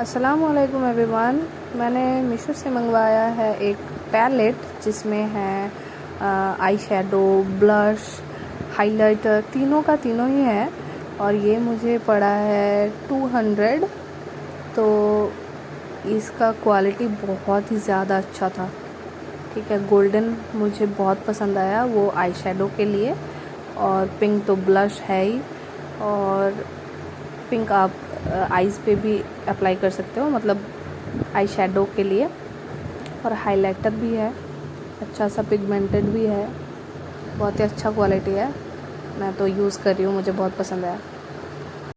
अस्सलामुअलैकुम एवरीवन। मैंने मीशो से मंगवाया है एक पैलेट जिसमें है आई शेडो, ब्लश, हाइलाइटर, तीनों का तीनों ही है और ये मुझे पड़ा है 200। तो इसका क्वालिटी बहुत ही ज़्यादा अच्छा था। ठीक है, गोल्डन मुझे बहुत पसंद आया वो आई शेडो के लिए, और पिंक तो ब्लश है ही, और पिंक आप आईज़ पे भी अप्लाई कर सकते हो, मतलब आई शेडो के लिए। और हाइलाइटर भी है, अच्छा सा पिगमेंटेड भी है, बहुत ही अच्छा क्वालिटी है। मैं तो यूज़ कर रही हूँ, मुझे बहुत पसंद आया।